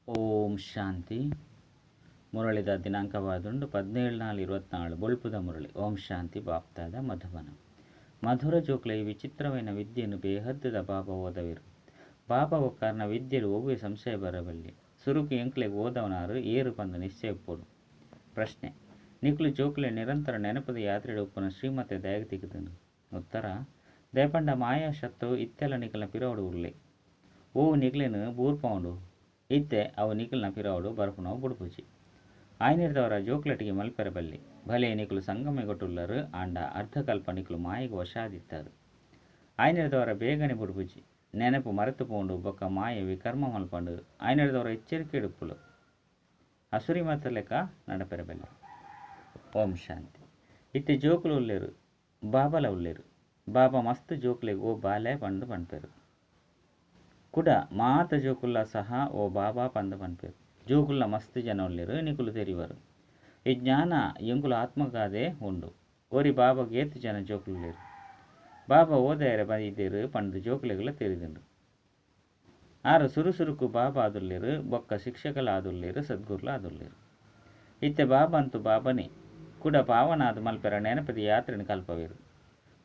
ಓಂ ಶಾಂತಿ. ಮುರಳಿದ ದಿನಾಂಕವಾದುಂಡು 17/4/24 ಬೊಳ್ಪುದ ಮುರಳಿ. ಓಂ ಶಾಂತಿ. ಬಾಪ್ತಾದ ಮಧುಬನ. ಮಧುರ ಜೋಕ್ಲ ಈ ವಿಚಿತ್ರమైన ವಿದ್ಯೆಯನ್ನು ಬೇಹದ್ದದ ಬಾಬಾ ಓದವಿರು. ಬಾಬಾ ಒಕ್ಕಾರನ ವಿದ್ಯೆಲು ಒವ್ವೆ ಸಂಶಯ ಬರಬಲ್ಲಿ ಸುರುಕು ಎಂಕ್ಲೆಗೆ ಓದವನಾರು ಏರು ಪಂದು ನಿಶ್ಚಯಪ್ಪೋಡು. ಪ್ರಶ್ನೆ: ನಿಕ್ಲು ಜೋಕ್ಲೆ ನಿರಂತರ ನೆನಪದ ಯಾತ್ರೆಡು ಉಪ್ಪುನ ಶ್ರೀಮತೆ ದಯಗ ತಿಗುದನು. ಉತ್ತರ: ದಯಪಂಡ ಮಾಯಾ ಶತ್ತು ಇತ್ತೆಲ್ಲ ನಿಕ್ಲನ ಪಿರವಡು ಉರ್ಲೆ ಓವು ನಿಕ್ಲೆನು ಬೂರ್ಪೌಂಡು ಇತ್ತೆ ಅವು ನಿಕ್ಲನ ಪಿರವಡು ಬರಪುನವು ಬುಡುಪುಜಿ ಆಯ್ನಿರ್ದವರ ಜೋಕ್ಲೆಟಿಗೆ ಮಲ್ಪೆರಬಲ್ಲಿ ಭಲೆ ನಿಕ್ಲು ಸಂಗಮೆಗೊಟ್ಟುಲ್ಲರು ಆಂಡ ಅರ್ಧಕಲ್ಪ ನಿಕ್ಲು ಮಾಯಿಗೆ ವಶಾದಿತ್ತರು. ಆಯ್ನಿರ್ದವರ ಬೇಗನೆ ಬುಡುಪುಜಿ ನೆನಪು ಮರೆತು ಪೋಂಡು ಬೊಕ್ಕ ಮಾಯ ವಿಕರ್ಮ ಮಲ್ಪಂಡು ಆಯ್ನಿರ್ದವರ ಎಚ್ಚರಿಕೆ ಇಡುಪ್ಪುಲು ಅಸುರಿ ಮತ ಲೆಕ್ಕ ನಡಪೆರಬಲ್ಲಿ. ಓಂ ಶಾಂತಿ. ಇತ್ತೆ ಜೋಕುಲು ಉಲ್ಲೇರು ಬಾಬಲ ಉಲ್ಲೇರು. ಬಾಬಾ ಮಸ್ತ್ ಜೋಕ್ಲೆಗೆ ಓ ಬಾಲೆ ಪಂಡು ಪನ್ಪೆರು. ಕುಡ ಮಾತ ಜೋಕುಲ್ಲ ಸಹ ಓ ಬಾಬಾ ಪಂದು ಪನ್ಪೇರು. ಜೋಕುಲ್ಲ ಮಸ್ತ್ ಜನ ಉಳ್ಳೇರು ನಿಕುಲು ತೆರಿವರು. ಈ ಜ್ಞಾನ ಎಂಕುಲು ಆತ್ಮಗಾದೆ ಉಂಡು. ಓರಿ ಬಾಬಾಗೆ ಏತು ಜನ ಜೋಕುಲ್ಲೇರು. ಬಾಬಾ ಓದೆಯರೆ ಬಂದಿದ್ದೇರು ಪಂದು ಜೋಕುಲೆಗಳ ತೆರಿದುಂಡು. ಆರು ಸುರುಸುರುಕು ಬಾಬಾ ಆದುಲ್ಲೇರು ಬೊಕ್ಕ ಶಿಕ್ಷಕಲ ಆದುಲ್ಲೇರು ಸದ್ಗುರುಲ ಆದುಲ್ಲೇರು. ಇತ್ತೆ ಬಾಬಾ ಅಂತೂ ಬಾಬನೇ ಕುಡ ಪಾವನಾದ ಮಲ್ಪೆರ ನೆನಪದ ಯಾತ್ರೆನ ಕಲ್ಪವೇರು.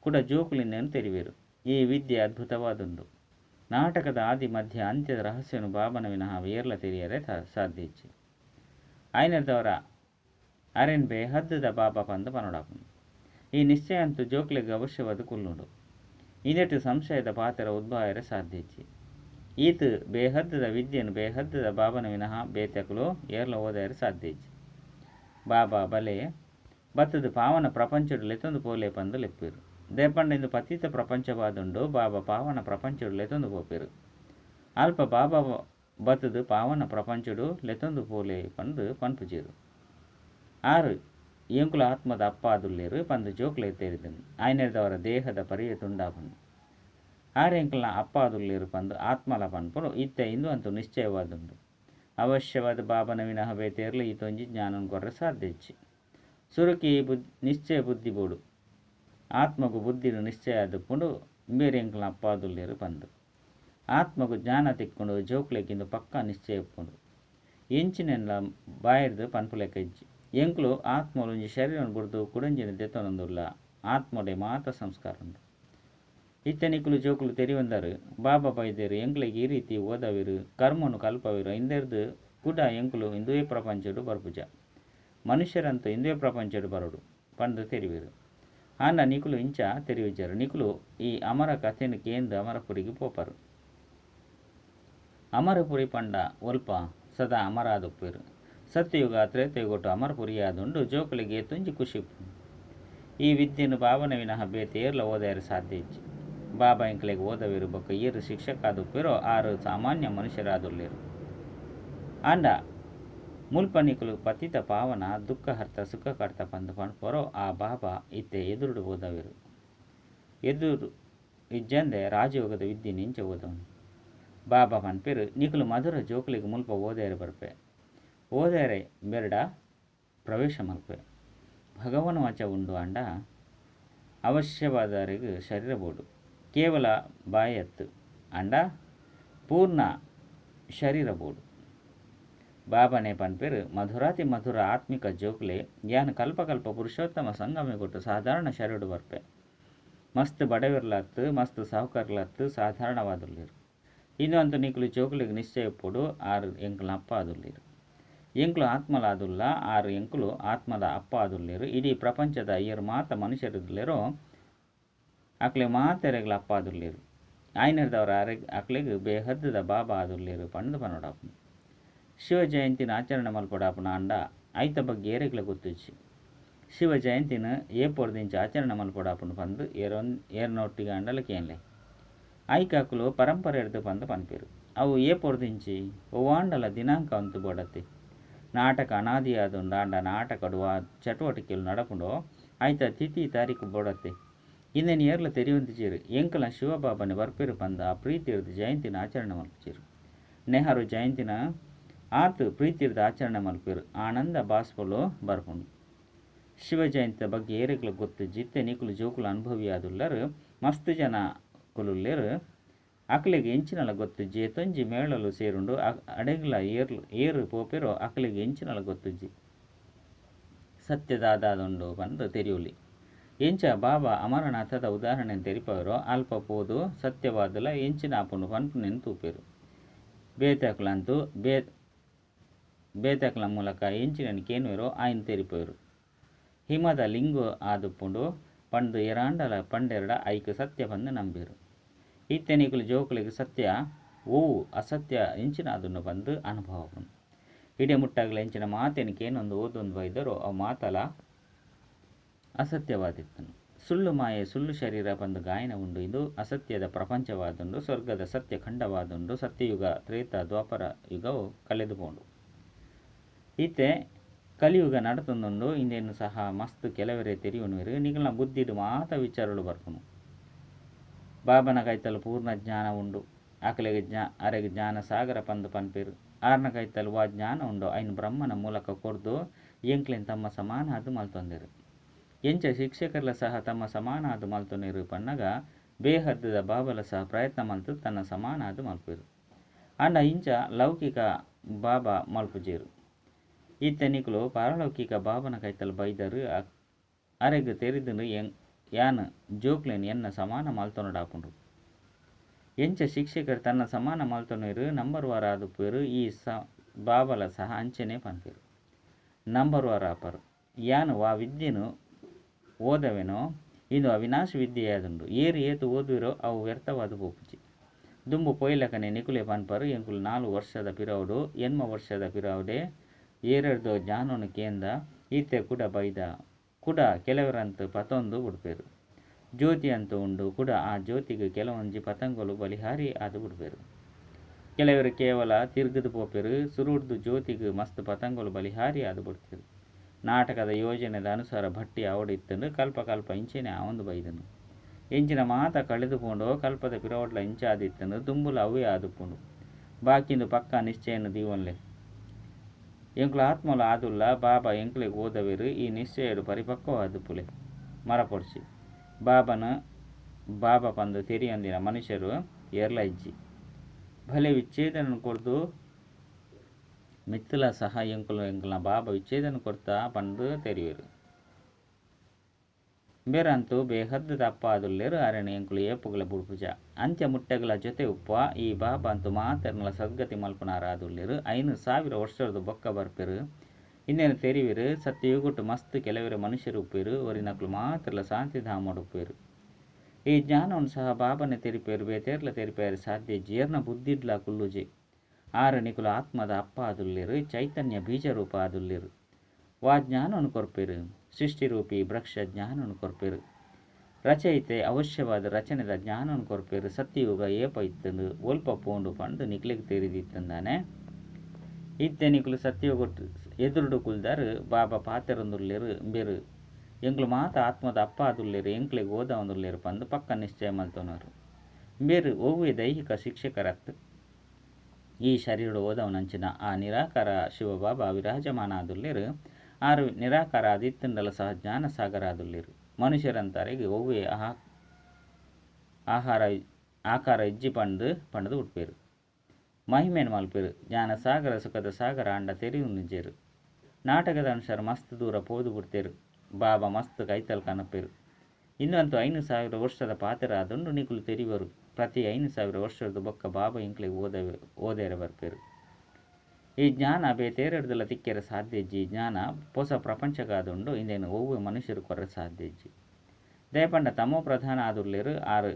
ಕುಡ ಜೋಕುಲಿನೇನು ತೆರಿವೇರು. ಈ ವಿದ್ಯೆ ಅದ್ಭುತವಾದುಂಡು. ನಾಟಕದ ಆದಿ ಮಧ್ಯ ಅಂತ್ಯದ ರಹಸ್ಯವನ್ನು ಬಾಬನ ವಿನಃ ವೇರ್ಲ ತೆರೆಯರೆ ಸಾಧ್ಯ ಇಚ್ಚಿ ಆಯ್ನದವರ ಅರೆನ್ ಬೇಹದ್ದದ ಬಾಬಾ ಪಂದು ಪನೋಡಾಪುಂಡು. ಈ ನಿಶ್ಚಯ ಅಂತೂ ಜೋಕ್ಲೆಗೆ ಅವಶ್ಯವಾದ ಕುಲ್ಲುಂಡು. ಇದೆಟ್ಟು ಸಂಶಯದ ಪಾತ್ರ ಉದ್ಭವರೆ ಸಾಧ್ಯ ಇಚ್ಚಿ ಈತ ಬೇಹದ್ದದ ವಿದ್ಯೆಯನ್ನು ಬೇಹದ್ದದ ಬಾಬನ ವಿನಃ ಬೇತಕಲು ಏರ್ಲ ಓದಾಯರೆ ಸಾಧ್ಯ ಇಚ್ಚಿ ಬಾಬಾ ಬಲೆ ಬತ್ತದ ಪಾವನ ಪ್ರಪಂಚಡು ಲೆತ್ತೊಂದು ಪೋಲೆ ಪಂದು ಲೆಪ್ಪಿರು. ದೇಪಂಡ ಇಂದು ಪತಿತ ಪ್ರಪಂಚವಾದುಂಡು ಬಾಬಾ ಪಾವನ ಪ್ರಪಂಚಡು ಲೆತ್ತೊಂದು ಪೋಪೇರು. ಅಲ್ಪ ಬಾಬಾ ಬತ್ತದು ಪಾವನ ಪ್ರಪಂಚಡು ಲೆತ್ತೊಂದು ಪೋಲೆ ಪಂದು ಪನ್ಪುಜೇರು. ಆರು ಎಂಕುಲ ಆತ್ಮದ ಅಪ್ಪ ಆದುಲ್ಲೇರು ಪಂದು ಜೋಕ್ಲೆ ತೆರಿದನು. ಆಯ್ನೆದವರ ದೇಹದ ಪರಿಯ ತುಂಡಾಪಂಡು ಆರು ಎಂಕುಲನ ಅಪ್ಪ ಆದುಲ್ಲೇರು ಪಂದು ಆತ್ಮಲ ಪನ್ಪುಡು ಇತ್ತೆ ಇಂದು ಅಂತೂ ನಿಶ್ಚಯವಾದುಂಡು. ಅವಶ್ಯವಾದ ಬಾಬನ ವಿನಃ ಬೇತೇರ್ಲ ಈ ತೊಂಜಿ ಜ್ಞಾನನ ಕೊರ್ರೆ ಸಾಧ್ಯ ಇಚ್ಚಿ ಸುರುಕಿ ನಿಶ್ಚಯ ಬುದ್ಧಿ ಬೋಡು ಆತ್ಮಗು ಬುದ್ಧಿನು ನಿಶ್ಚಯ ಆದುಪ್ಪುಂಡು ಬೇರೆ ಎಂಕುಲನ ಅಪ್ಪ ಆದುಲ್ಲೇರು ಪಂದು ಆತ್ಮಗು ಜ್ಞಾನ ತಿಕ್ಕೊಂಡು ಜೋಕ್ಲೆಕ್ಕಿಂದು ಪಕ್ಕ ನಿಶ್ಚಯ ಉಪ್ಪುಂಡು. ಎಂಚಿನೆಲ್ಲ ಬಾಯಿರ್ದು ಪನ್ಪುಲೆಕ್ಕ ಇಜ್ಜಿ ಎಂಕ್ಲು ಆತ್ಮಲು ಒಂಜಿ ಶರೀರವನ್ನು ಬುಡ್ದು ಕುಡಂಜಿನ ದೆತ್ತೊನೊಂದುಲ್ಲ ಆತ್ಮಡೆ ಮಾತ ಸಂಸ್ಕಾರ ಉಂಡು. ಇತ್ತೆ ನಿಕ್ಲು ಜೋಕುಲು ತೆರಿವಂದರು ಬಾಬಾ ಬೈದೇರು ಎಂಕ್ಲೆಗೆ ಈ ರೀತಿ ಓದವಿರು ಕರ್ಮನು ಕಲ್ಪವಿರು ಇಂದೆರ್ದು ಕುಡ ಎಂಕುಲು ಇಂದುವೇ ಪ್ರಪಂಚಡು ಬರ್ಪುಜ ಮನುಷ್ಯರಂತೂ ಇಂದುವೇ ಪ್ರಪಂಚಡು ಬರಡು ಪಂದು ತೆರಿವಿರು. ಆಂಡ ನಿಕುಲು ಇಂಚ ತೆರಿವಿಜರು. ನಿಕುಲು ಈ ಅಮರ ಕಥೆನು ಕೇಂದು ಅಮರಪುರಿಗೆ ಪೋಪರು. ಅಮರಪುರಿ ಪಂಡ ಒಲ್ಪ ಸದಾ ಅಮರಾದುಪ್ಪೇರು. ಸತ್ಯಯುಗ ತ್ರೇತಯುಗೊಟ್ಟು ಅಮರಪುರಿ ಆದುಂಡು ಜೋಕುಲಿಗೆ ತುಂಜಿ ಖುಷಿ. ಈ ವಿದ್ಯೆನು ಬಾಬನ ವಿನಃ ಬೇತೆ ಏರ್ಲ ಓದಾಯರು ಸಾಧ್ಯ ಇಚ್ಚಿ ಬಾಬಾ ಎಂಕ್ಲೆಗೆ ಓದವಿರು ಬೊಕ್ಕ ಏರು ಶಿಕ್ಷಕ ಆದುಪ್ಪೇರೋ ಆರು ಸಾಮಾನ್ಯ ಮನುಷ್ಯರಾದುಲ್ಲೇರು. ಆಂಡ ಮುಲ್ಪ ನಿಕುಲು ಪತಿತ ಪಾವನ ದುಃಖಹರ್ತ ಸುಖಕರ್ತ ಪಂದು ಪನ್ಪೊರೋ ಆ ಬಾಬಾ ಇತ್ತೆ ಎದುರುಡು ಓದವಿರು. ಎದುರು ಇಜ್ಜಂದೆ ರಾಜಯೋಗದ ವಿದ್ಯೆ ನಿಂಚ ಓದವನು. ಬಾಬಾ ಪನ್ಪೇರು ನಿಕುಲು ಮಧುರ ಜೋಕುಲಿಗೆ ಮುಲ್ಪ ಓದಾಯರೆ ಬರ್ಪೆ ಓದಾಯರೆ ಬೆರಡ ಪ್ರವೇಶ ಮಲ್ಪೆ ಭಗವನ ವಚ ಉಂಡು ಆಂಡ ಅವಶ್ಯವಾದವರೆಗೂ ಶರೀರ ಬೋಡು ಕೇವಲ ಬಾಯತ್ತು ಆಂಡ ಪೂರ್ಣ ಶರೀರ ಬೋಡು. ಬಾಬಾನೇ ಪನ್ಪೇರು ಮಧುರಾತಿ ಮಧುರ ಆತ್ಮಿಕ ಜೋಕ್ಲೆ ಯಾನ್ ಕಲ್ಪಕಲ್ಪ ಪುರುಷೋತ್ತಮ ಸಂಗಮೆಗೊಟ್ಟು ಸಾಧಾರಣ ಶರೀಡು ಬರ್ಪೆ ಮಸ್ತ್ ಬಡವಿರ್ಲತ್ತು ಮಸ್ತ್ ಸಾಹುಕಾರ್ಲತ್ತು ಸಾಧಾರಣವಾದುಲ್ಲೇರು. ಇನ್ನು ಅಂತೂ ನಿಕ್ಲು ಜೋಕುಲಿಗೆ ನಿಶ್ಚಯ ಪೋಡು ಆರು ಎಂಕುಲ ಅಪ್ಪ ಆದುಲ್ಲೇರು. ಎಂಕುಲು ಆತ್ಮಲ ಆದುಲ್ಲ ಆರು ಎಂಕುಲು ಆತ್ಮದ ಅಪ್ಪ ಆದುಲ್ಲೇರು. ಇಡೀ ಪ್ರಪಂಚದ ಅಯ್ಯರು ಮಾತ ಮನುಷ್ಯರಿದ್ಲೇರೋ ಅಕ್ಲೆ ಮಾತೆರೆಗ್ಲ ಅಪ್ಪ ಆದುಲ್ಲೇರು. ಆಯ್ನರ್ದವರ ಅಕ್ಲೆಗೆ ಬೇಹದ್ದದ ಬಾಬಾ ಆದುಲ್ಲೇರು ಪಂದು ಪನೋಡಾಪು. ಶಿವ ಜಯಂತಿನ ಆಚರಣೆ ಮಲ್ಪಡಾಪುನ ಅಂಡ ಐತ ಬಗ್ಗೆ ಏರೆಗ್ಲ ಗೊತ್ತಿಚ್ಚಿ ಶಿವ ಜಯಂತಿನ ಏಪೊರ್ದಿಂಚ ಆಚರಣೆ ಮಲ್ಪಡಾಪುನ ಪಂದು ಏರ್ನೊಟ್ಟಿಗೆ ಅಂಡಲಕ್ಕೇನ್ಲೆ ಐಕಾಕುಲು ಪರಂಪರೆ ಎಡ್ದು ಪಂದು ಪನ್ಪೇರು. ಅವು ಏಪೊರ್ದಿಂಚಿ ಒವ್ವಾಂಡಲ ದಿನಾಂಕ ಅಂತು ಬೋಡತ್ತೆ ನಾಟಕ ಅನಾದಿಯಾದುಂಡ ಅಂಡ ನಾಟಕಡು ಆ ಚಟುವಟಿಕೆಲು ನಡಪುಂಡೋ ಐತ ತಿಥಿ ತಾರೀಕು ಬೋಡತ್ತೆ ಇಂದೆನ ಏರ್ಲ ತೆರಿವಂತಿಚೇರು ಎಂಕಲ ಶಿವಬಾಬನೆ ಬರ್ಪೇರು ಪಂದು ಆ ಪ್ರೀತಿರ್ದು ಜಯಂತಿನ ಆಚರಣೆ ಮಲ್ಪಚೇರು. ನೆಹರು ಜಯಂತಿನ ಆತು ಪ್ರೀತಿರ್ದ ಆಚರಣೆ ಮಲ್ಪೇರು ಆನಂದ ಬಾಸ್ಪಲು ಬರ್ಪುಂಡು. ಶಿವ ಜಯಂತಿ ಬಗ್ಗೆ ಏರೆಗ್ಲ ಗೊತ್ತು ಜಿತ್ತೆ ನಿಕುಲು ಜೋಕುಲು ಅನುಭವಿ ಆದುಲ್ಲರು ಮಸ್ತ್ ಜನ ಕುಲುಲ್ಲೇರು ಅಕಲಿಗೆ ಎಂಚಿನಲ ಗೊತ್ತುಜ್ಜಿ ತೊಂಜಿ ಮೇಳಲು ಸೇರುಂಡು ಅಡೆಗ್ಲ ಏರು ಪೋಪೆರೋ ಅಕಲಿಗೆ ಎಂಚಿನಲ ಗೊತ್ತುಜ್ಜಿ ಸತ್ಯದಾದಾದುಂಡು ಬಂದು ತೆರಿಯುಲಿ ಎಂಚ ಬಾಬಾ ಅಮರನಾಥದ ಉದಾಹರಣೆ ತೆರಿಪವರೋ ಅಲ್ಪ ಪೋದು ಸತ್ಯವಾದಲ ಎಂಚಿನ ಆಪುಂಡು ಪನ್ಪುನೆನ್ ತೂಪೇರು ಬೇತಕ್ಲಂತೂ ಬೇತಕ್ಲ ಮೂಲಕ ಎಂಚಿನ ಕೇನುವೆರೋ ಆಯ್ನ ತೆರಿಪೇರು ಹಿಮದ ಲಿಂಗು ಆದುಪ್ಪುಂಡು ಪಂಡು ಎರಾಂಡಲ ಪಂಡೆರಡ ಐಕು ಸತ್ಯ ಬಂದು ನಂಬೇರು ಇತ್ತೆನಿಕುಲು ಜೋಕುಲಿಗೆ ಸತ್ಯ ಓವು ಅಸತ್ಯ ಎಂಚಿನ ಅದನ್ನು ಬಂದು ಅನುಭವ ಇಡೀ ಮುಟ್ಟಾಗಲ ಎಂಚಿನ ಮಾತೆನಿಕೇನೊಂದು ಓದೊಂದು ಬೈದರೂ ಅವು ಮಾತಲ ಅಸತ್ಯವಾದಿತ್ತನು ಸುಳ್ಳು ಮಾಯೆ ಸುಳ್ಳು ಶರೀರ ಬಂದು ಗಾಯನ ಉಂಡು ಇದು ಅಸತ್ಯದ ಪ್ರಪಂಚವಾದುಂಡು ಸ್ವರ್ಗದ ಸತ್ಯ ಖಂಡವಾದುಂಡು ಸತ್ಯಯುಗ ತ್ರೇತ ದ್ವಾಪರ ಯುಗವು ಕಳೆದುಕೊಂಡು ಈತೆ ಕಲಿಯುಗ ನಡತೊಂದುಂಡು ಇಂದೇನು ಸಹ ಮಸ್ತ್ ಕೆಲವರೇ ತೆರಿಯುಣಿರು ನಿಗಲ ಬುದ್ಧಿಡು ಮಾತ ವಿಚಾರಗಳು ಬರ್ಪುನು ಬಾಬನ ಕೈತಲು ಪೂರ್ಣ ಜ್ಞಾನ ಉಂಡು ಆಕಲಿಗೆ ಅರೆಗೆ ಜ್ಞಾನ ಸಾಗರ ಪಂದು ಪನ್ಪೇರು ಆರ್ನ ಕೈತಲು ವಾ ಜ್ಞಾನ ಉಂಡು ಐನು ಬ್ರಹ್ಮನ ಮೂಲಕ ಕೊರ್ದು ಎಂಕ್ಲೆನ್ ತಮ್ಮ ಸಮಾನ ಅದು ಮಲ್ತೊಂದಿರು ಎಂಚ ಶಿಕ್ಷಕರ್ಲ ಸಹ ತಮ್ಮ ಸಮಾನ ಅದು ಮಲ್ತೊಂದಿರು ಪನ್ನಗ ಬೇಹದ್ದದ ಬಾಬಲ ಸಹ ಪ್ರಯತ್ನ ಮಲ್ತು ತನ್ನ ಸಮಾನ ಅದು ಮಲ್ಪೇರು ಅಂಡ ಇಂಚ ಲೌಕಿಕ ಬಾಬಾ ಮಲ್ಪುಜೇರು ಈತನಿಕಲು ಪಾರಲೌಕಿಕ ಬಾಬನ ಕೈತಲು ಬೈದರು ಅರೆಗೆ ತೆರಿದು ಯಾನ್ ಜೋಕ್ಲೆನ್ ಎನ್ನ ಸಮಾನ ಮಲ್ತೊನಡಾಪುಂಡು ಎಂಚ ಶಿಕ್ಷಕರು ತನ್ನ ಸಮಾನ ಮಲ್ತೊನಿರು ನಂಬರ್ ವಾರ ಆದುಪೇರು ಈ ಬಾಬಲ ಸಹ ಅಂಚನೆ ಪನ್ಪೇರು ನಂಬರ್ ವಾರ ಆಪರು ಯಾನು ವಾ ವಿದ್ಯೆನು ಓದವೆನೋ ಇಂದು ಅವಿನಾಶ ವಿದ್ಯೆಯಾದುಂಡು ಏರು ಏತು ಓದುವಿರೋ ಅವು ವ್ಯರ್ಥವಾದ ಪೋಪುಜಿ ದುಂಬು ಪೊಯ್ಲಕನೆ ನಿಕುಲೆ ಪನ್ಪರು ಎಂಕುಲು 4 ವರ್ಷದ ಪಿರವುಡು 8 ವರ್ಷದ ಪಿರವುಡೆ ಏರೆಡ್ದು ಜ್ಞಾನನು ಕೇಂದ ಈತೆ ಕುಡ ಬೈದ ಕುಡ ಕೆಲವರಂತೂ ಪತೊಂದು ಬಿಡ್ಪೇರು ಜ್ಯೋತಿ ಅಂತೂ ಉಂಡು ಕುಡ ಆ ಜ್ಯೋತಿಗೆ ಕೆಲವೊಂಜಿ ಪತಂಗಲು ಬಲಿಹಾರಿ ಆದು ಬಿಡ್ಪೇರು ಕೆಲವರು ಕೇವಲ ತಿರ್ಗದು ಪೋಪೇರು ಸುರುಡ್ದು ಜ್ಯೋತಿಗೆ ಮಸ್ತ್ ಪತಂಗಲು ಬಲಿಹಾರಿ ಆದು ಬಿಡ್ತೇರು ನಾಟಕದ ಯೋಜನೆದ ಅನುಸಾರ ಭಟ್ಟಿ ಅವಡಿತ್ತಂದು ಕಲ್ಪ ಇಂಚೆನೆ ಅವಂದು ಬೈದನು ಎಂಚಿನ ಮಾತ ಕಳೆದುಕೊಂಡು ಕಲ್ಪದ ಪಿರವಡ್ಲ ಇಂಚಾದಿತ್ತಂದು ದುಂಬುಲ ಅವೇ ಆದುಪುಂಡು ಬಾಕಿಂದು ಪಕ್ಕ ನಿಶ್ಚಯನು ದೀವನ್ಲೆ ಎಂಕ್ಲು ಆತ್ಮಲ ಆದುಲ್ಲ ಬಾಬಾ ಎಂಕ್ಲಿಗೆ ಓದವೇರು ಈ ನಿಶ್ಚಯಡು ಪರಿಪಕ್ವವಾದ ಪುಲೆ ಮರಪೊಡ್ಸಿ ಬಾಬಾ ಪಂದು ತೆರಿಯಂದಿನ ಮನುಷ್ಯರು ಏರ್ಲೈಜ್ಜಿ ಭಲೆ ವಿಚ್ಛೇದನ ಕೊಡ್ದು ಮಿತ್ತಲ ಸಹ ಎಂಕ್ಲ ಬಾಬಾ ವಿಚ್ಛೇದನ ಕೊಡ್ತಾ ಪಂದು ತೆರಿಯುವರು ಬೇರಂತೂ ಬೇಹದ್ದು ತಪ್ಪ ಆದುಲ್ಲೇರು ಅರಣೆ ಎಂಕ್ಲು ಏಪುಗಳ ಬುಡ್ಪುಜ ಅಂತ್ಯ ಮುಟ್ಟೆಗಳ ಜೊತೆ ಉಪ್ಪ ಈ ಬಾಬಾ ಅಂತೂ ಮಾತೆರ್ನಲ ಸದ್ಗತಿ ಮಲ್ಪನಾರ ಆದುಲ್ಲೇರು 5,000 ವರ್ಷದ ಬೊಕ್ಕ ಬರ್ಪೇರು ಇನ್ನೇನು ತೆರಿವಿರು ಸತ್ಯಯುಗುಟ್ಟು ಮಸ್ತ್ ಕೆಲವರ ಮನುಷ್ಯರು ಉಪ್ಪೇರು ಒರಿನಕ್ಲು ಮಾತೆರ್ಲ ಶಾಂತಿಧಾಮ ಉಪ್ಪೇರು ಈ ಜ್ಞಾನವನ್ನು ಸಹ ಬಾಬನೆ ತೆರಿಪೇರು ಬೇತೇರ್ಲ ತೆರಿಪೇರು ಸಾಧ್ಯ ಜೀರ್ಣ ಬುದ್ಧಿಡ್ಲ ಕುಲ್ಲುಜೆ ಆರು ನಿಕುಲು ಆತ್ಮದ ಅಪ್ಪ ಆದುಲ್ಲೇರು ಚೈತನ್ಯ ಬೀಜರೂಪ ಆದುಲ್ಲೇರು ವಾ ಜ್ಞಾನವನ್ನು ಕೊರ್ಪೇರು ಸೃಷ್ಟಿರೂಪಿ ವೃಕ್ಷ ಜ್ಞಾನವನ್ನು ಕೊರ್ಪೇರು ರಚಯಿತೆ ಅವಶ್ಯವಾದ ರಚನೆದ ಜ್ಞಾನವನ್ನು ಕೊರ್ಪೇರು ಸತ್ಯಯುಗ ಏಪ ಇತ್ತಂದು ಒಲ್ಪ ಪೋಂಡು ಪಂಡು ನಿಕ್ಲಿಗೆ ತೆರಿದಿತ್ತಂದಾನೆ ಇತ್ತೆ ನಿಕುಲು ಸತ್ಯಯುಗ ಎದುರುಡು ಕುಲ್ದಾರು ಬಾಬಾ ಪಾತೆರೊಂದುಲ್ಲೇರು ಬೇರು ಎಂಕ್ಲು ಮಾತ ಆತ್ಮದ ಅಪ್ಪ ಆದುಲ್ಲೇರು ಎಂಕ್ಲಿಗೆ ಓದ ಒಂದುಲ್ಲೇರು ಪಂದು ಪಕ್ಕ ನಿಶ್ಚಯ ಮಲ್ತೋನರು ಬೇರು ಓವೇ ದೈಹಿಕ ಶಿಕ್ಷಕರತ್ತು ಈ ಶರೀರ ಓದವನಂಚಿನ ಆ ನಿರಾಕಾರ ಶಿವಬಾಬಾ ವಿರಾಜಮಾನ ಆದುಲ್ಲೇರು ಆರು ನಿರಾಕಾರ ಆದಿತ್ತಂಡಲ ಸಹ ಜ್ಞಾನ ಸಾಗರ ಆದುಲ್ಲೇರು ಮನುಷ್ಯರಂತರಿಗೆ ಒವ್ವೇ ಆಕಾರ ಇಜ್ಜಿ ಪಂಡದು ಉಟ್ಪೇರು ಮಹಿಮೇನು ಮಲ್ಪೇರು ಜ್ಞಾನ ಸಾಗರ ಸುಖದ ಸಾಗರ ಅಂಡ ತೆರಿಯು ನಿಜೇರು ನಾಟಕದ ಅನುಸಾರ ಮಸ್ತ್ ದೂರ ಪೋದು ಬಿಡ್ತೇರು ಬಾಬಾ ಮಸ್ತ್ ಕೈತಲ್ ಕನಪೇರು ಇನ್ನಂತೂ 5,000 ವರ್ಷದ ಪಾತ್ರ ಆದುಂಡು ನಿಕುಲು ತೆರಿವರು ಪ್ರತಿ 5,000 ವರ್ಷದ ಬೊಕ್ಕ ಬಾಬಾ ಇಂಕ್ಲಿಗೆ ಓದೇರ ಬರ್ಪೇರು ಈ ಜ್ಞಾನ ಬೇತೇರೆಡ್ದಲ ತಿಕ್ಕೆರ ಸಾಧ್ಯಜ್ಜಿ ಜ್ಞಾನ ಹೊಸ ಪ್ರಪಂಚಗಾದುಂಡು ಇಂದೇನು ಒವ್ವೆ ಮನುಷ್ಯರು ಕೊರ ಸಾಧ್ಯಜ್ಜಿ ದಯಪಂಡ ತಮೋ ಪ್ರಧಾನ ಆದುಲ್ಲೇರು ಆರು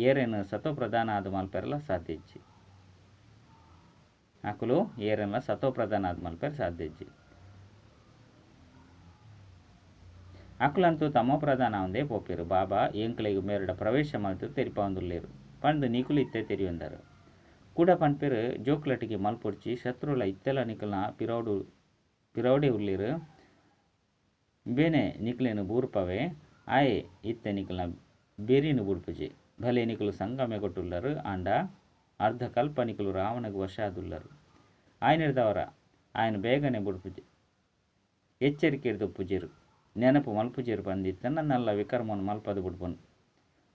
ಏರೇನು ಸತೋ ಪ್ರಧಾನ ಆದು ಮಲ್ಪೆರಲ ಸಾಧ್ಯಜ್ಜಿ ಅಕುಲು ಏರೆನ್ಲ ಸತೋ ಪ್ರಧಾನ ಆದು ಮಲ್ಪೆರ ಸಾಧ್ಯಜ್ಜಿ ಅಕುಲಂತೂ ತಮೋ ಪ್ರಧಾನ ಒಂದೇ ಪೋಪೇರು ಬಾಬಾ ಎಂಕ್ಲೆಗೆ ಮೇರಡ ಪ್ರವೇಶ ಮಲ್ತು ತೆರಿಪವಂದುಲ್ಲೇರು ಪಂದು ನಿಕುಲು ಇತ್ತೆ ತೆರಿಯೊಂದರು ಕೂಡ ಪನ್ಪೇರು ಜೋಕ್ಲಟಿಗೆ ಮಲ್ಪೊಡ್ಚಿ ಶತ್ರುಲ ಇತ್ತೆಲ ನಿಕಲ್ನ ಪಿರೌಡೆ ಉಳ್ಳೇರು ಬೇನೆ ನಿಕಲೇನು ಬೂರ್ಪವೆ ಆಯೆ ಇತ್ತೆ ನಿಕಲ್ನ ಬೇರಿನು ಬುಡ್ಪುಜೆ ಭಲೆ ನಿಕಲು ಸಂಗಮೆ ಕೊಟ್ಟುಳ್ಳರು ಆಂಡ ಅರ್ಧ ಕಲ್ಪ ನಿಕಲು ರಾವಣಗೆ ವಶ ಆದುಳ್ಳರು ಆಯ್ನಿಡ್ದವರ ಆಯ್ನ ಬೇಗನೆ ಬುಡ್ಪುಜೆ ಎಚ್ಚರಿಕೆ ಹಿಡ್ದು ಪುಜೇರು ನೆನಪು ಮಲ್ಪುಜೇರು ಬಂದಿತ್ತ ನನ್ನೆಲ್ಲ ವಿಕರ್ಮವನ್ನು ಮಲ್ಪದು ಬಿಡ್ಬನು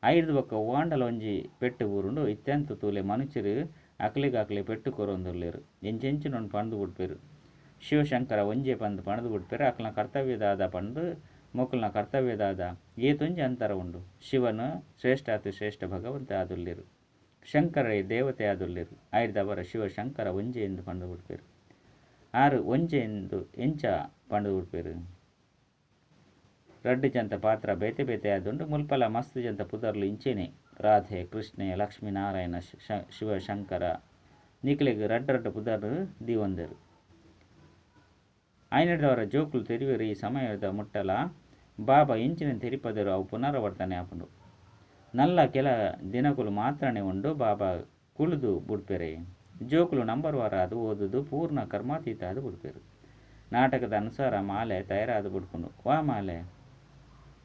ಐದು ಬೊಕ್ಕ ಓಂಡಲ ಒಂಜಿ ಪೆಟ್ಟು ಊರುಂಡು ಇತ್ತೆಂತು ತೂಲೆ ಮನುಷ್ಯರು ಅಕ್ಲಿಗಾಕ್ಲೆ ಪೆಟ್ಟು ಕೊರೊಂದುಲ್ಲೇರು ಎಂಚೆಂಚಿನೊಂದು ಪಂದು ಬಿಡ್ಪೇರು. ಶಿವಶಂಕರ ಒಂಜೆ ಪಂದು ಪಣದು ಬಿಡ್ಪೇರು. ಅಕ್ಲನ ಕರ್ತವ್ಯದಾದ ಪಂದು ಮೊಕ್ಕಲ್ನ ಕರ್ತವ್ಯದಾದ ಏತೊಂಜಿ ಅಂತರ ಉಂಡು. ಶಿವನು ಶ್ರೇಷ್ಠಾತಿ ಶ್ರೇಷ್ಠ ಭಗವಂತ ಆದುಲ್ಲೇರು, ಶಂಕರ ದೇವತೆ ಆದುಲ್ಲೇರು. ಐರ್ದವರ ಶಿವಶಂಕರ ಒಂಜೆ ಎಂದು ಪಂದು ಬಿಡ್ಪೇರು. ಆರು ಒಂಜೆ ಎಂದು ಎಂಚ ಪಂಡು ಬಿಡ್ಪೇರು. ರಡ್ಡು ಜಂತ ಪಾತ್ರ ಬೇತೆ ಬೇತೆ ಆದುಂಡು. ಮುಲ್ಪಲ ಮಸ್ತ್ ಜಂತ ಪುದರ್ಲು ಇಂಚೆನೆ ರಾಧೆ ಕೃಷ್ಣೆ ಲಕ್ಷ್ಮೀನಾರಾಯಣ ಶಿವಶಂಕರ ನಿಕ್ಲೆಗ್ ರಡ್ಡು ಪುದರ್ ದೀವೊಂದರು. ಐನಡದವರ ಜೋಕುಲು ತೆರಿವೇರು. ಈ ಸಮಯದ ಮುಟ್ಟಲ ಬಾಬಾ ಇಂಚಿನ ತೆರಿಪದರು ಅವು ಪುನರಾವರ್ತನೆ ಆಪುಂಡು. ನಲ್ಲ ಕೆಲ ದಿನಕುಲು ಮಾತ್ರನೇ ಉಂಡು ಬಾಬಾ ಕುಳಿದು ಬುಡ್ಪೆರೆ. ಜೋಕುಲು ನಂಬರ್ ವಾರ ಅದು ಓದುದು ಪೂರ್ಣ ಕರ್ಮಾತೀತ ಅದು ಬಿಡ್ಪೇರು. ನಾಟಕದ ಅನುಸಾರ ಮಾಲೆ ತಯಾರಾದು ಬಿಡ್ಕೊಂಡು ವಾ ಮಾಲೆ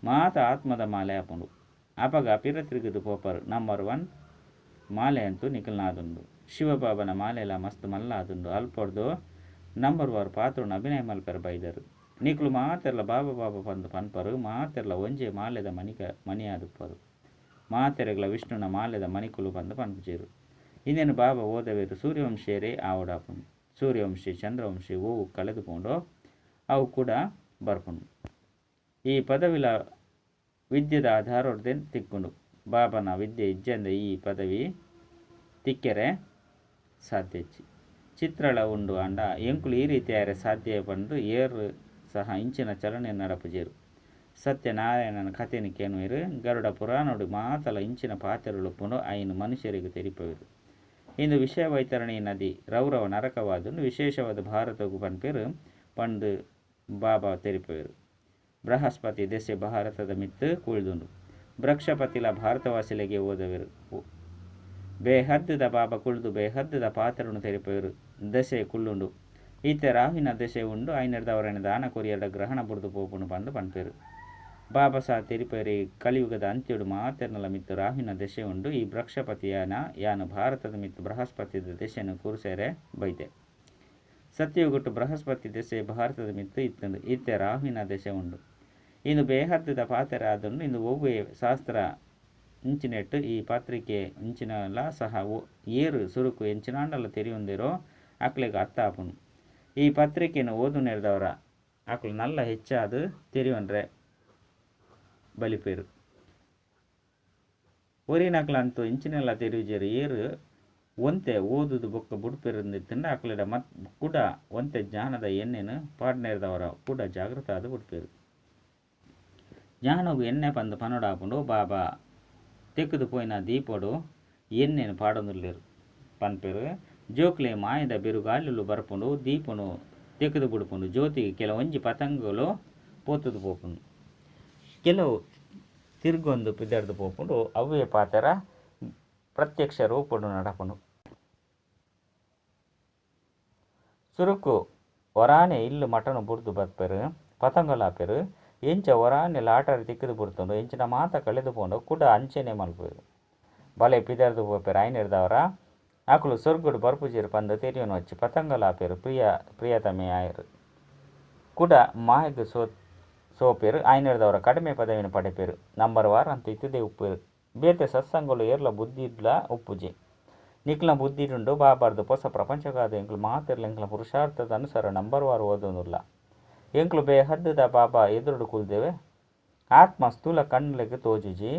ಮಾತ ಆತ್ಮದ ಮಾಲೆ ಆಪುಂಡು. ಅಪಗ ಪಿರ ತಿರುಗಿದು ಪೋಪರು ನಂಬರ್ 1 ಮಾಲೆ ಅಂತೂ ನಿಖಲ್ನಾದುಂಡು. ಶಿವಬಾಬನ ಮಾಲೆಲ ಮಸ್ತ್ ಮಲ್ಲ ಆದುಂಡು. ಅಲ್ಪೊಡ್ದು ನಂಬರ್ 1 ಪಾತ್ರನ ಅಭಿನಯ ಮಲ್ಪೆರ ಬೈದರು. ನಿಕ್ಲು ಮಾತೆರ್ಲ ಬಾಬಾ ಬಾಬಾ ಪಂದು ಪನ್ಪರು. ಮಾತೆರ್ಲ ಒಂಜೆ ಮಾಲೆದ ಮಣಿಯಾದುಪ್ಪರು. ಮಾತೆರೆಗ್ಲ ವಿಷ್ಣುನ ಮಾಲೆದ ಮಣಿಕುಲು ಪಂದು ಪನ್ಪುಜೇರು. ಇನ್ನೇನು ಬಾಬಾ ಓದವೇರು ಸೂರ್ಯವಂಶಿಯರೇ ಆವಡಾಪುಂಡು. ಸೂರ್ಯವಂಶಿ ಚಂದ್ರವಂಶಿ ಓವು ಕಳೆದುಕೊಂಡು ಅವು ಕೂಡ ಬರ್ಪುಂಡು. ಈ ಪದವಿಲ ವಿದ್ಯೆದ ಆಧಾರೊಡ್ದೆನ್ ತಿಕ್ಕುಂಡು. ಬಾಬನ ವಿದ್ಯೆ ಇಜ್ಜಂದ ಈ ಪದವಿ ತಿಕ್ಕೆರೆ ಸಾಧ್ಯ ಹೆಚ್ಚಿ ಚಿತ್ರಳ ಉಂಡು ಅಂಡ ಎಂಕುಲು ಈ ರೀತಿಯಾರೆ ಸಾಧ್ಯ ಪಂದು ಏರು ಸಹ ಇಂಚಿನ ಚಲನೆ ನಡಪುಜೇರು. ಸತ್ಯನಾರಾಯಣನ ಕಥೆನಿ ಕೇನುವೆರು. ಗರುಡ ಪುರಾಣಡು ಮಾತಲ ಇಂಚಿನ ಪಾತೆರುಳುಪ್ಪುಂಡು ಐನು ಮನುಷ್ಯರಿಗೆ ತೆರಿಪುವೆರು. ಇಂದು ವಿಷಯ ವೈತರಣಿ ನದಿ ರೌರವ ನರಕವಾದುಂಡು. ವಿಶೇಷವಾದ ಭಾರತಗೂ ಪನ್ಪೇರು ಪಂಡು ಬಾಬಾ ತೆರಿಪುವೆರು. ಬೃಹಸ್ಪತಿ ದೆಸೆ ಭಾರತದ ಮಿತ್ತು ಕುಳಿದುಂಡು. ಬೃಕ್ಷಪತಿಲ ಭಾರತವಾಸಿಲೆಗೆ ಓದವೆರು. ಬೇಹದ್ದದ ಬಾಬಾ ಕುಳಿದು ಬೇಹದ್ದದ ಪಾತ್ರನು ತೆರಿಪುವೆರು. ದೆಸೆ ಕುಳ್ಳುಂಡು. ಈತೆ ರಾಹುವಿನ ದೆಸೆ ಉಂಡು. ಐನರ್ದವರನ ದಾನ ಕೊರಿಯಡ ಗ್ರಹಣ ಬುಡ್ದು ಪೋಪುಂಡು ಪಂದು ಪನ್ಪೇರು. ಬಾಬಾ ಸಹ ತೆರಿಪೇರಿ ಕಲಿಯುಗದ ಅಂತ್ಯಡು ಮಾತೆರ್ನಲ ಮಿತ್ತು ರಾಹುವಿನ ದೆಸೆ ಉಂಡು. ಈ ಬೃಕ್ಷಪತಿಯನ ಯಾನು ಭಾರತದ ಮಿತ್ತು ಬೃಹಸ್ಪತಿದ ದೆಸೆಯನ್ನು ಕೂರ್ಸೇರೆ ಬೈತೆ. ಸತ್ಯಯುಗುಟ್ಟು ಬೃಹಸ್ಪತಿ ದೆಸೆ ಭಾರತದ ಮಿತ್ತು ಇತ್ತುಂಡು. ಈತೆ ರಾಹುವಿನ ದೆಸೆ ಉಂಡು. ಇಂದು ಬೇಹದ್ದದ ಪಾತೆರ ಆದುಂಡು. ಇಂದು ಒವ್ವೆ ಶಾಸ್ತ್ರ ಇಂಚಿನೆಟ್ಟು ಈ ಪತ್ರಿಕೆ ಇಂಚಿನಲ ಸಹ ಏರು ಸುರುಕು ಎಂಚಿನಾಂಡಲ ತೆರಿಯೊಂದಿರೋ ಅಕ್ಲೆಗೆ ಅರ್ಥ ಆಪುಂಡು. ಈ ಪತ್ರಿಕೆಯನ್ನು ಓದು ನೆರೆದವರ ಅಕ್ಲು ನಲ್ಲ ಹೆಚ್ಚಾದು ತೆರಿಯೊಂಡ್ರೆ ಬಲಿಪೇರು. ಒರಿನಕ್ಲಂತೂ ಇಂಚಿನೆಲ್ಲ ತೆರಿಯುಜೇರು ಏರು ಒಂತೆ ಓದುದು ಬೊಕ್ಕ ಬುಡ್ಪೇರಿಂದಿತ್ತಂಡ ಅಕ್ಲೆಡ ಮತ್ ಕೂಡ ಒಂತೆ ಜ್ಞಾನದ ಎಣ್ಣೆನು ಪಾಡ್ನೇರ್ದವರ ಕೂಡ ಜಾಗೃತ ಆದು ಬುಡ್ಪೇರು. ಜ್ಞಾನಗು ಎಣ್ಣೆ ಪಂದು ಪನೋಡಾಪುಂಡು. ಬಾಬಾ ತೆಕ್ಕುದು ಪೋಯಿನ ದೀಪಡು ಎಣ್ಣೆನು ಪಾಡೊಂದುಲ್ಲೇರು ಪನ್ಪೇರು. ಜೋಕ್ಲೆ ಮಾಯದ ಬಿರುಗಾಳಿಲು ಬರ್ಪುಂಡು. ದೀಪನು ತೆಕ್ಕುದು ಬುಡ್ಪುಂಡು. ಜ್ಯೋತಿಗೆ ಕೆಲವೊಂಜಿ ಪತಂಗಗಳು ಪೋತುದು ಪೋಪುಂಡು. ಕೆಲವು ತಿರ್ಗೊಂದು ಪಿದರ್ದು ಪೋಪುಂಡು. ಅವೇ ಪಾತೆರ ಪ್ರತ್ಯಕ್ಷ ರೂಪುಡು ನಡಪುಂಡು. ಸುರುಕು ಒರಾನೆ ಇಲ್ಲು ಮಟನು ಬುಡ್ದು ಬತ್ಪೆರು ಪತಂಗಲಾಪೆರು. ಎಂಚ ಒರಾನೆ ಲಾಟರಿ ತಿಕ್ಕದು ಬುಡ್ತುಂಡು. ಎಂಚಿನ ಮಾತ ಕಳೆದು ಪೋಂಡು ಕೂಡ ಅಂಚೆನೆ ಮಲ್ಪೇರು. ಬಲೆ ಪಿದರ್ದು ಪೋಪೆರು ಐನಿರ್ದವರ ಅಕುಲು ಸೊರ್ಗುಡು ಬರ್ಪುಜೇರು ಪಂದು ತೆರಿಯೋನು వచ్చి ಪತಂಗಲಾಪೆರು ಪ್ರಿಯತಮೆ ಆಯರು ಕೂಡ ಮಾಯಗು ಸೋಪೇರು. ಐನಿರ್ದವರ ಕಡಿಮೆ ಪದವಿನ ಪಡೆಪೇರು. ನಂಬರ್ 1 ಅಂತ ಇತ್ತದೇ ಉಪ್ಪೇರು. ಬೇತೆ ಸತ್ಸಂಗಲು ಏರ್ಲ ಬುದ್ಧಿಡ್ಲ ಉಪ್ಪುಜೆ ನಿಕ್ಲ ಬುದ್ಧಿಡುಂಡು. ಬಾಬಾರ್ದು ಹೊಸ ಪ್ರಪಂಚಗಾದ ಎಂಕ್ಲು ಮಾತೆರ್ಲ ಎಂಕ್ಲ ಪುರುಷಾರ್ಥದ ಅನುಸಾರ ನಂಬರ್ 1 ಓದೋನುಲ್ಲ. ಎಂಕ್ಲು ಬೇಹದ್ದದ ಬಾಬಾ ಎದುರುಡು ಕುಲ್ದೇವೆ. ಆತ್ಮ ಸ್ಥೂಲ ಕಣ್ಣಲೆಗೆ ತೋಜುಜಿ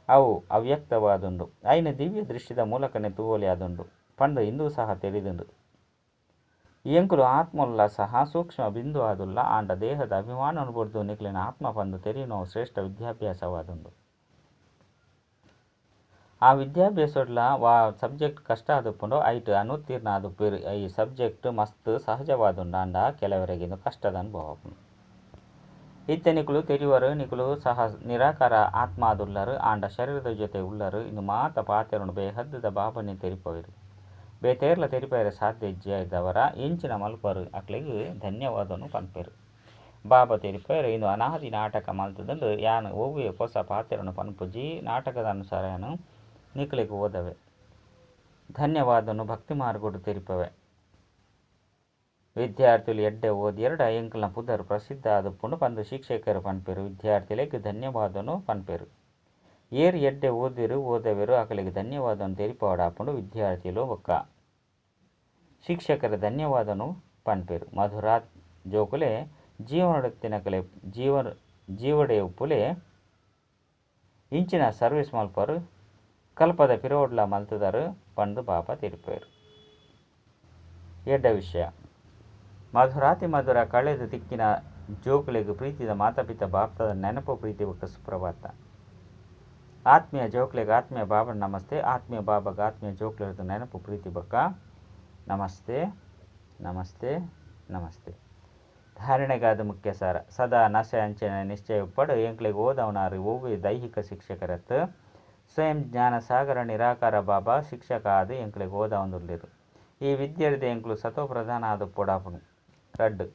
ಅವು ಅವ್ಯಕ್ತವಾದುಂಡು. ಐನ ದಿವ್ಯ ದೃಷ್ಟಿದ ಮೂಲಕನೇ ತೂವಲಿ ಆದುಂಡು ಪಂಡು ಇಂದು ಸಹ ತಿಳಿದುಂಡು. ಎಂಕುಲು ಆತ್ಮಲ್ಲ ಸಹ ಸೂಕ್ಷ್ಮ ಬಿಂದು ಆದುಲ್ಲ. ಆಂಡ ದೇಹದ ಅಭಿಮಾನ ಬುಡ್ದು ನಿಕ್ಲಿನ ಆತ್ಮ ಪಂದು ತೆರಿನೋ ಶ್ರೇಷ್ಠ ವಿದ್ಯಾಭ್ಯಾಸವಾದುಂಡು. ಆ ವಿದ್ಯಾಭ್ಯಾಸಡ್ಲ ವಾ ಸಬ್ಜೆಕ್ಟ್ ಕಷ್ಟ ಆದುಪ್ಪುಂಡು. ಐಟ್ ಅನುತ್ತೀರ್ಣ ಆದುಪ್ಪೇರು. ಈ ಸಬ್ಜೆಕ್ಟ್ ಮಸ್ತ್ ಸಹಜವಾದುಂಡು. ಆಂಡ ಕೆಲವರೆಗಿಂದು ಕಷ್ಟದ ಅನುಭವ ಆಪುಂಡು. ಇತ್ತೆ ನಿಕುಲು ತೆರಿವರು. ನಿಕುಲು ಸಹ ನಿರಾಕಾರ ಆತ್ಮ ಆದುಲ್ಲರು. ಆಂಡ ಶರೀರದ ಜೊತೆ ಉಳ್ಳರು. ಇನ್ನು ಮಾತ ಪಾತೆರುಂಡು ಬೇಹದ್ದದ ಬಾಬನೆ ತೆರಿಪೋರು. ಬೇತೇರ್ಲ ತೆರಿಪೇರೆ ಸಾಧ್ಯ ಇದ್ದವರ ಎಂಚಿನ ಮಲ್ಪರು ಅಕ್ಲೆಗ್ ಧನ್ಯವಾದನು ಪನ್ಪೇರು. ಬಾಬಾ ತೆರಿಪೇರು ಇನ್ನು ಅನಾದಿ ನಾಟಕ ಮಲ್ತದಂಡು ಯಾನು ಒವ್ವೆ ಹೊಸ ಪಾತೆರನು ಪನ್ಪುಜಿ ನಾಟಕದ ಅನುಸಾರ ಯಾನು ನಿಕ್ಲೆಗ್ ಓದವೆ ಧನ್ಯವಾದನು ಭಕ್ತಿ ಮಾರ್ಗುಡು ತೆರಿಪವೆ. ವಿದ್ಯಾರ್ಥಿಗಳು ಎಡ್ಡೆ ಓದಿ ಎರಡು ಎಂಕಲ್ನ ಪುದರ್ ಪ್ರಸಿದ್ಧ ಆದುಪ್ಪುಂಡು ಪಂದು ಶಿಕ್ಷಕರು ಪನ್ಪೇರು. ವಿದ್ಯಾರ್ಥಿಗಳಿಗೆ ಧನ್ಯವಾದನು ಪನ್ಪೇರು. ఏరు ఎడ్డె ఓదిరు ఓదెవరు అకలికి ధన్యవాదం తెలిపవడాపుడు విద్యార్థులు ఒక ಶಿಕ್ಷಕರ ಧನ್ಯವಾದನು ಪನ್ಪೇರು. ಮಧುರಾ ಜೋಕುಲೆ ಜೀವನೊಡತ್ತಿನಕಲೆ ಜೀವಡೆ ಉಪ್ಪುಲೆ ಇಂಚಿನ ಸರ್ವಿಸ್ ಮಲ್ಪರು ಕಲ್ಪದ ಪಿರೋಡ್ಲ ಮಲ್ತದರು ಪಂದು ಬಾಪ ತಿರುಪೇರು. ಎಡ್ಡ ವಿಷಯ ಮಧುರಾತಿ ಮಧುರ ಕಳೆದು ದಿಕ್ಕಿನ ಜೋಕುಲೆಗೆ ಪ್ರೀತಿದ ಮಾತಾಪಿತ ಬಾಪ್ತದ ನೆನಪು ಪ್ರೀತಿ ಒಕ್ಕ ಸುಪ್ರಭಾತ. ಆತ್ಮೀಯ ಜೋಕ್ಲೆಗೆ ಆತ್ಮೀಯ ಬಾಬನ ನಮಸ್ತೆ. ಆತ್ಮೀಯ ಬಾಬಾಗ ಆತ್ಮೀಯ ಜೋಕ್ಲೆದು ನೆನಪು ಪ್ರೀತಿ ಬಕ್ಕ ನಮಸ್ತೆ ನಮಸ್ತೆ ನಮಸ್ತೆ. ಧಾರಣೆಗಾದ ಮುಖ್ಯ ಸಾರ ಸದಾ ನಶೆ ಅಂಚನೆ ನಿಶ್ಚಯ ಪಡು ಎಂಕ್ಲೆಗೆ ಓದವನಾರು ಓವಿ ದೈಹಿಕ ಶಿಕ್ಷಕರತ್ತು ಸ್ವಯಂ ಜ್ಞಾನ ಸಾಗರ ನಿರಾಕಾರ ಬಾಬಾ ಶಿಕ್ಷಕ ಆದು ಎಂಕ್ಲೆಗೆ ಓದವನುರ್ಲಿರು. ಈ ವಿದ್ಯಾರ್ಥಿ ಎಂಕ್ಲು ಸತೋ ಪ್ರಧಾನ ಆದ ಪೊಡಾಪುಣು ರಡ್ಡು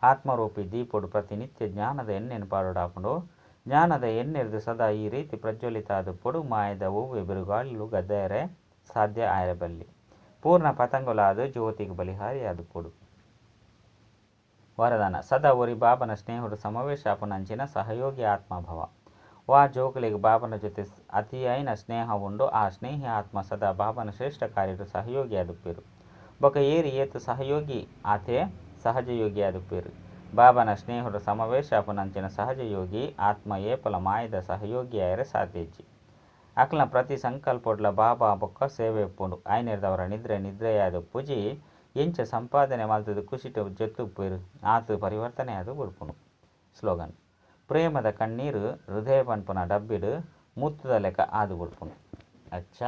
ಆತ್ಮರೂಪಿ ದೀಪೊಡು ಪ್ರತಿನಿತ್ಯ ಜ್ಞಾನದ ಎಣ್ಣೆನು ಪಾಡೋಡಾಪುಂಡು. ಜ್ಞಾನದ ಎಣ್ಣೆರ್ದು ಸದಾ ಈ ರೀತಿ ಪ್ರಜ್ವಲಿತ ಆದ ಪೊಡು ಮಾಯದ ಓವೆ ಬಿರುಗಾಳಿಲು ಗದ್ದೆಯರೆ ಸಾಧ್ಯ ಆಯರಬಲ್ಲಿ. ಪೂರ್ಣ ಪತಂಗುಲಾದ ಜ್ಯೋತಿಗೆ ಬಲಿಹಾರಿಯಾದ ಪೊಡು. ವರದಾನ ಸದಾ ಒರಿ ಬಾಬನ ಸ್ನೇಹುಡು ಸಮಾವೇಶಾಪುನಂಚಿನ ಸಹಯೋಗಿ ಆತ್ಮಭವ. ವಾ ಜೋಕುಲಿಗೆ ಬಾಬನ ಜೊತೆ ಅತಿಯಾಯಿನ ಸ್ನೇಹ ಉಂಡು. ಆ ಸ್ನೇಹಿ ಆತ್ಮ ಸದಾ ಬಾಬನ ಶ್ರೇಷ್ಠ ಕಾರ್ಯಡು ಸಹಯೋಗಿ ಆದುಪ್ಪೇರು. ಬೊಕ ಏರಿ ಏತು ಸಹಯೋಗಿ ಆತೆ ಸಹಜಯೋಗಿ ಆದುಪ್ಪೇರು. ಬಾಬನ ಸ್ನೇಹುಡು ಸಮಾವೇಶಾಪುನಂಚಿನ ಸಹಜಯೋಗಿ ಆತ್ಮ ಏಪಲ ಮಾಯದ ಸಹಯೋಗಿ ಆಯರೆ ಸಾಧ್ಯಜ್ಜಿ. ಅಕ್ಲನ ಪ್ರತಿ ಸಂಕಲ್ಪೊಡ್ಲ ಬಾಬಾ ಬೊಕ್ಕ ಸೇವೆ ಉಪ್ಪುಂಡು. ಆಯ್ನೆರ್ದವರ ನಿದ್ರೆಯಾದ ಪೂಜಿ ಎಂಚ ಸಂಪಾದನೆ ಮಲ್ತದು ಖುಷಿಟು ಜೊತ್ತುಪ್ಪೇರು ಆತು ಪರಿವರ್ತನೆ ಅದು ಉಳ್ಪುಂಡು. ಸ್ಲೋಗನ್ ಪ್ರೇಮದ ಕಣ್ಣೀರು ಹೃದಯ ಪನ್ಪುನ ಡಬ್ಬಿಡು ಮುತ್ತುದ ಲೆಕ್ಕ ಆದು ಉಳ್ಪುಂಡು. ಅಚ್ಚ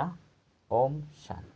ಓಂ ಶಾಂತಿ.